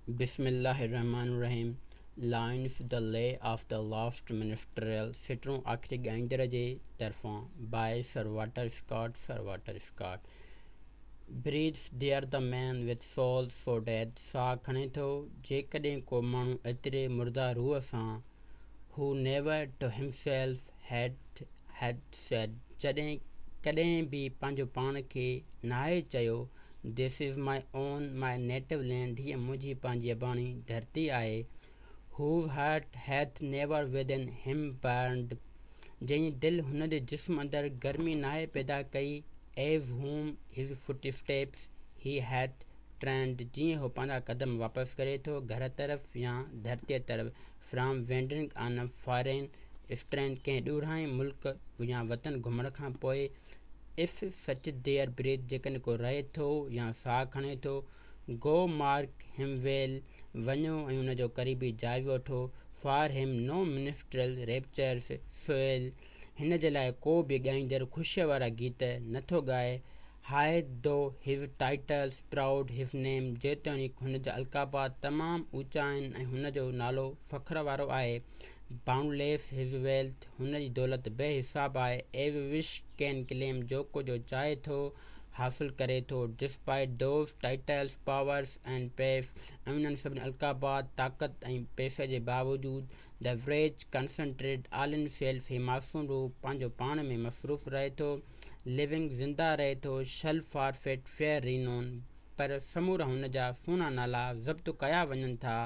Bismillahirrahmanirrahim. Lines the lay of the last minstrel सिटरों आखिरी गाइंदर जे तरफ़ां by Sir Walter Scott. Sir Walter Scott. Breathes there the man with soul so dead. साह खणे थो जेकॾहिं को माण्हू एतिरे मुर्दा रूह सां who never to himself had said जॾहिं कॾहिं बि पंहिंजो पाण खे नाहे चयो This is my own, my native land. हीअ मुंहिंजी पंहिंजी अबाणी धरती आहे. Whose heart hath never within him burned. जंहिं दिलि हुन जे जिस्म अंदरि गर्मी नाहे पैदा कई. As whom his footsteps he hath turned. जीअं हू पंहिंजा कदम वापसि करे थो घर तरफ़ या धरतीअ तरफ़. From wandering on a foreign strand. कंहिं ॾूरांहें मुल्क या वतन घुमण खां पोइ. If such there breathe जेकॾहिं को रहे थो या साह खणे थो go mark him well वञो ऐं हुन जो क़रीबी जाइज़ो वठो for him no minstrel raptures soil हिन जे लाइ को बि ॻाईंदड़ ख़ुशीअ वारा गीत नथो ॻाए high though his titles proud his name जेतोणीकि हुन जा अलक़ाबात तमामु ऊचा आहिनि ऐं हुन जो नालो फ़ख्र वारो आहे boundless his wealth हुन जी दौलत बेहिसाब आहे as wish can claim जो को जो चाहे थो हासिल करे थो despite those titles powers and pay ऐं उन्हनि सभिनी अलक़ाबात ताक़त ऐं पैसे जे बावजूदु the average concentrate all in self ही मासूम रूप पंहिंजो पाण में मसरूफ़ रहे थो living ज़िंदा रहे थो shall forfeit fair renown पर समूरा हुन जा सुहिणा नाला ज़ब्त कया वञनि था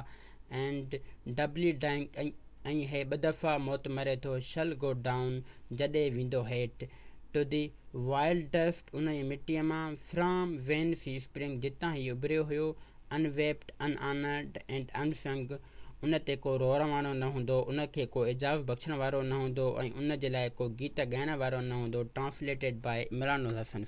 and doubly dying ऐं हे ॿ दफ़ा मौत मरे थो shall go down जॾहिं वेंदो हेठि to the wild dust उन जी मिटीअ मां from whence he sprang जितां ही उभरियो हुयो unwept unhonored and unsung उन ते को रोअण वारो न हूंदो उन खे को एजाज़ बख़्शण वारो न हूंदो ऐं उन जे लाइ को गीत ॻाइण वारो न हूंदो ट्रांसलेटेड बाय इमरान-उल-हसन